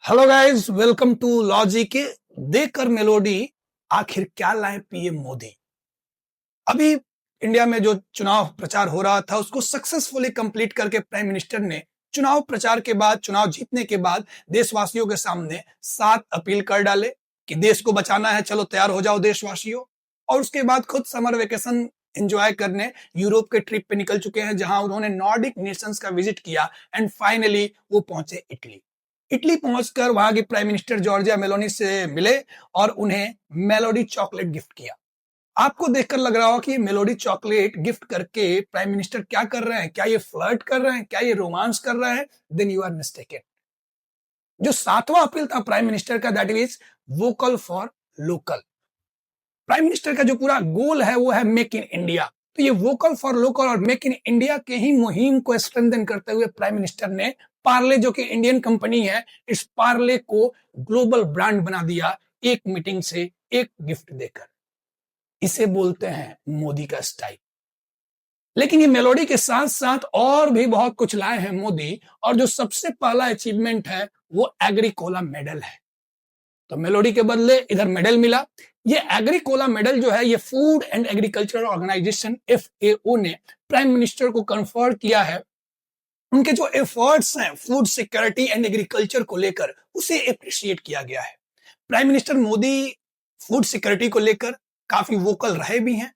Hello guys, welcome to लॉजी के देकर मेलोडी। आखिर क्या लाए पीएम मोदी। अभी इंडिया में जो चुनाव प्रचार हो रहा था उसको सक्सेसफुली कंप्लीट करके प्राइम मिनिस्टर ने चुनाव प्रचार के बाद, चुनाव जीतने के बाद देशवासियों के सामने 7 अपील कर डाले कि देश को बचाना है, चलो तैयार हो जाओ देशवासियों। और उसके बाद खुद समर वेकेशन एंजॉय करने यूरोप के ट्रिप पे निकल चुके हैं, जहां उन्होंने नॉर्डिक नेशंस का विजिट किया एंड फाइनली वो पहुंचे इटली। इटली पहुंचकर वहां की प्राइम मिनिस्टर जॉर्जिया मेलोनी से मिले और उन्हें मेलोडी चॉकलेट गिफ्ट किया। आपको देखकर लग रहा हो कि मेलोडी चॉकलेट गिफ्ट करके प्राइम मिनिस्टर क्या कर रहे हैं, क्या ये फ्लर्ट कर रहे हैं, क्या ये रोमांस कर रहे हैं? Then you are mistaken. जो 7वां अपील था प्राइम मिनिस्टर का, that is vocal for local. Prime minister का जो पूरा गोल है वो है मेक इन इंडिया। तो ये वोकल फॉर लोकल और मेक इन इंडिया के ही मुहिम को स्ट्रेंथन करते हुए प्राइम मिनिस्टर ने पार्ले, जो कि इंडियन कंपनी है, इस पार्ले को ग्लोबल ब्रांड बना दिया एक मीटिंग से एक गिफ्ट देकर। इसे बोलते हैं मोदी का स्टाइल। लेकिन ये मेलोडी के साथ साथ और भी बहुत कुछ लाए हैं मोदी, और जो सबसे पहला अचीवमेंट है वो एग्रीकोला मेडल है। तो मेलोडी के बदले इधर मेडल मिला। ये एग्रीकोला मेडल जो है, ये food and agriculture organization FAO ने प्राइम मिनिस्टर को कन्फर्ड किया है। उनके जो एफर्ट्स हैं फूड सिक्योरिटी एंड एग्रीकल्चर को लेकर, उसे अप्रिशिएट किया गया है। Prime minister Modi food security को लेकर काफी वोकल रहे भी हैं।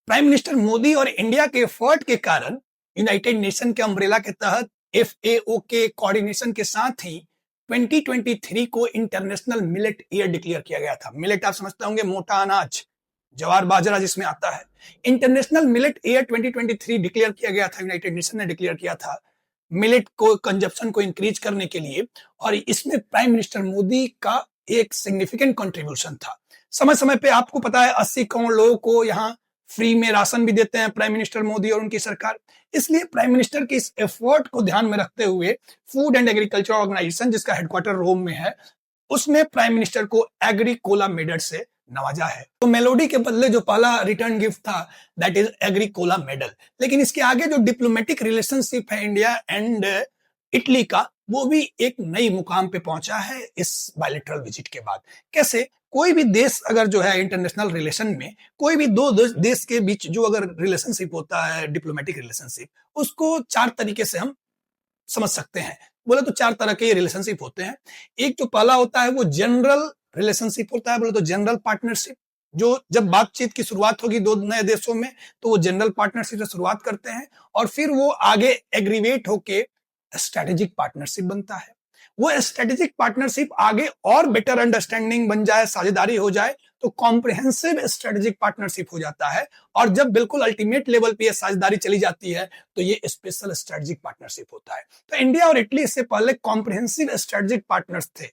प्राइम मिनिस्टर मोदी और इंडिया के एफर्ट के कारण यूनाइटेड नेशन के अम्ब्रेला के तहत FAO के कोऑर्डिनेशन के साथ ही 2023 को इंटरनेशनल मिलेट ईयर डिक्लेयर किया गया था। मिलेट आप समझते होंगे, मोटा अनाज, ज्वार बाजरा जिसमें आता है। इंटरनेशनल मिलेट ईयर 2023 डिक्लेयर किया गया था, यूनाइटेड नेशन ने डिक्लेयर किया था मिलेट को कंजप्शन को इंक्रीज करने के लिए। और इसमें प्राइम मिनिस्टर मोदी का एक सिग्निफिकेंट कंट्रीब्यूशन था। समय समय पे आपको पता है 80 करोड़ लोगों को यहाँ फ्री में राशन भी देते हैं प्राइम मिनिस्टर मोदी और उनकी सरकार। इसलिए प्राइम मिनिस्टर के इस एफर्ट को ध्यान में रखते हुए फूड एंड एग्रीकल्चर ऑर्गेनाइजेशन, जिसका हेडक्वार्टर रोम में है, उसने प्राइम मिनिस्टर को एग्रीकोला मेडल से नवाजा है। तो मेलोडी के बदले जो पहला रिटर्न गिफ्ट था, दैट इज एग्रीकोला मेडल। लेकिन इसके आगे जो डिप्लोमेटिक रिलेशनशिप है इंडिया एंड इटली का, वो भी एक नई मुकाम पे पहुंचा है इस बायलैटरल विजिट के बाद। कैसे? कोई भी देश अगर जो है इंटरनेशनल रिलेशन में, कोई भी दो देश के बीच जो अगर रिलेशनशिप होता है, डिप्लोमेटिक रिलेशनशिप, उसको 4 तरीके से हम समझ सकते हैं। बोले तो 4 तरह के रिलेशनशिप होते हैं। एक जो पहला होता है वो जनरल रिलेशनशिप होता है, बोले तो जनरल पार्टनरशिप। जो जब बातचीत की शुरुआत होगी दो नए देशों में, तो वो जनरल पार्टनरशिप से शुरुआत करते हैं और फिर वो आगे एग्रीवेट होके स्ट्रेटेजिक पार्टनरशिप बनता है। वो स्ट्रेटेजिक पार्टनरशिप आगे और बेटर अंडरस्टैंडिंग बन जाए, साझेदारी हो जाए, तो कॉम्प्रिहेंसिव स्ट्रेटेजिक पार्टनरशिप हो जाता है। और जब बिल्कुल अल्टीमेट लेवल पे ये साझेदारी चली जाती है, तो ये स्पेशल स्ट्रेटेजिक पार्टनरशिप होता है। तो इंडिया और इटली इससे पहले कॉम्प्रिहेंसिव स्ट्रेटेजिक पार्टनर्स थे।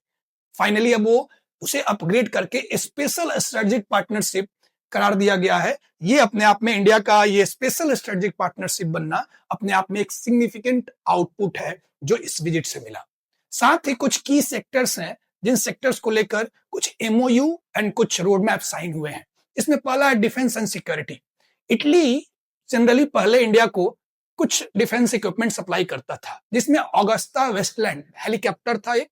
फाइनली अब वो उसे अपग्रेड करके स्पेशल स्ट्रेटेजिक पार्टनरशिप करार दिया गया है। ये अपने आप में इंडिया का ये स्पेशल स्ट्रेटेजिक पार्टनरशिप बनना अपने आप में एक सिग्निफिकेंट आउटपुट है जो इस विजिट से मिला। साथ ही कुछ की सेक्टर्स हैं जिन सेक्टर्स को लेकर कुछ MOU एंड कुछ रोड मैप साइन हुए हैं। इसमें पहला है defence and security. Italy generally पहले इंडिया को कुछ डिफेंस इक्विपमेंट सप्लाई करता था, जिसमें ऑगस्टा वेस्टलैंड हेलीकॉप्टर था, एक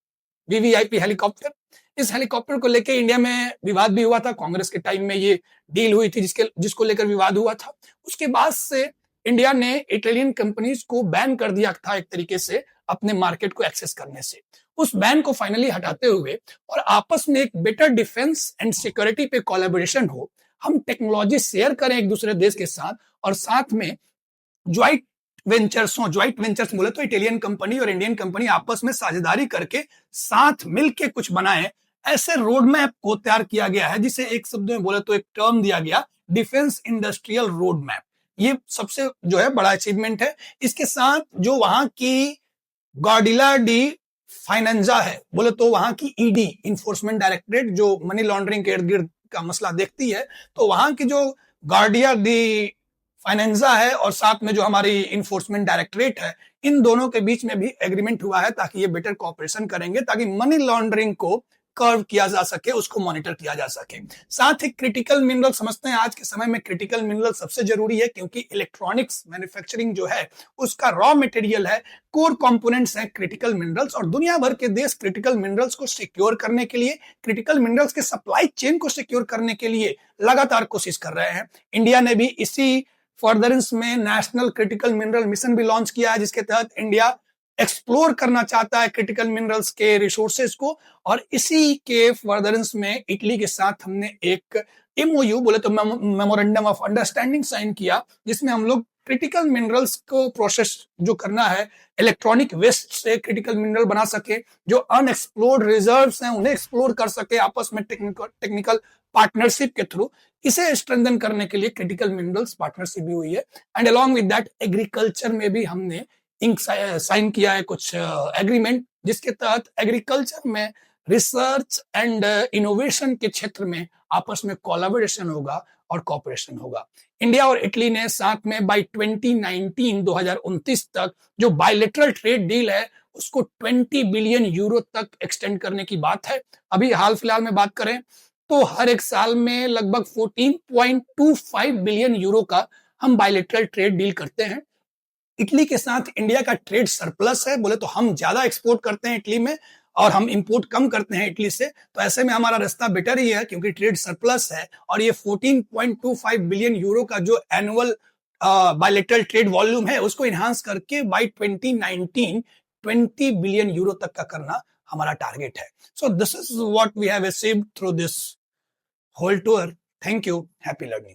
VVIP हेलीकॉप्टर। इस हेलीकॉप्टर को लेकर इंडिया में विवाद भी हुआ था। कांग्रेस के टाइम में ये डील हुई थी जिसको लेकर विवाद हुआ था। उसके बाद से इंडिया ने इटालियन कंपनीज को बैन कर दिया था एक तरीके से अपने मार्केट को एक्सेस करने से। उस बैन को फाइनली हटाते हुए और आपस में एक बेटर डिफेंस एंड सिक्योरिटी पे कोलैबोरेशन हो, हम टेक्नोलॉजी शेयर करें एक दूसरे देश के साथ, और साथ में ज्वाइंट वेंचर्स बोले तो इटालियन कंपनी और इंडियन कंपनी आपस में साझेदारी करके साथ मिलके कुछ बनाए, ऐसे रोड मैप को तैयार किया गया है, जिसे एक शब्द में बोले तो एक टर्म दिया गया, डिफेंस इंडस्ट्रियल रोड मैप। ये सबसे जो है बड़ा अचीवमेंट है। इसके साथ जो वहां की गार्डिला डी फाइनेंजा है, बोले तो वहां की ED इन्फोर्समेंट डायरेक्टरेट जो मनी लॉन्ड्रिंग के इर्द गिर्द का मसला देखती है, तो वहां की जो गार्डिया डी फाइनेंजा है और साथ में जो हमारी इन्फोर्समेंट डायरेक्टरेट है, इन दोनों के बीच में भी एग्रीमेंट हुआ है ताकि ये बेटर कोऑपरेशन करेंगे, ताकि मनी लॉन्ड्रिंग को कर्व किया जा सके, उसको मॉनिटर किया जा सके। साथ ही क्रिटिकल मिनरल समझते हैं, आज के समय में क्रिटिकल मिनरल सबसे जरूरी है, क्योंकि इलेक्ट्रॉनिक्स मैन्युफैक्चरिंग जो है उसका रॉ मटेरियल है, कोर कंपोनेंट्स हैं क्रिटिकल मिनरल्स, और दुनिया भर के देश क्रिटिकल मिनरल्स को सिक्योर करने के लिए, क्रिटिकल मिनरल्स के सप्लाई चेन को सिक्योर करने के लिए लगातार कोशिश कर रहे हैं। इंडिया ने भी इसी फर्दरेंस में नेशनल क्रिटिकल मिनरल मिशन भी लॉन्च किया है, जिसके तहत इंडिया एक्सप्लोर करना चाहता है क्रिटिकल मिनरल्स के रिसोर्सेज को, और इसी के फर्दरेंस में इटली के साथ हमने एक एमओयू बोले तो मेमोरेंडम ऑफ अंडरस्टैंडिंग साइन किया, जिसमें हम लोग क्रिटिकल मिनरल्स को प्रोसेस जो करना है, इलेक्ट्रॉनिक वेस्ट से क्रिटिकल मिनरल बना सके, जो अनएक्सप्लोर्ड रिजर्व्स हैं उन्हें एक्सप्लोर कर सके आपस में टेक्निकल पार्टनरशिप के थ्रू, इसे स्ट्रेंथन करने के लिए क्रिटिकल मिनरल्स पार्टनरशिप भी हुई है। And along with that agriculture में भी हमने इंक साइन किया है कुछ एग्रीमेंट, जिसके तहत एग्रीकल्चर में रिसर्च एंड इनोवेशन के क्षेत्र में आपस में कोलैबोरेशन होगा और कॉपरेशन होगा। इंडिया और इटली ने साथ में बाय 2019 तक जो बायलैटरल ट्रेड डील है उसको 20 बिलियन यूरो तक एक्सटेंड करने की बात है। अभी हाल फिलहाल में बात करें तो हर एक साल में लगभग 14.25 बिलियन यूरो का हम बायलैटरल ट्रेड डील करते हैं। इटली के साथ इंडिया का ट्रेड सरप्लस है, बोले तो हम ज्यादा एक्सपोर्ट करते हैं इटली में और हम इंपोर्ट कम करते हैं इटली से, तो ऐसे में हमारा रास्ता बेटर ही है क्योंकि ट्रेड सरप्लस है। और ये 14.25 बिलियन यूरो का जो एनुअल बायलैटरल ट्रेड वॉल्यूम है उसको इनहांस करके बाय 2019 20 बिलियन यूरो तक का करना हमारा टारगेट है। So this is what we have achieved through this whole tour. Thank you, happy learning.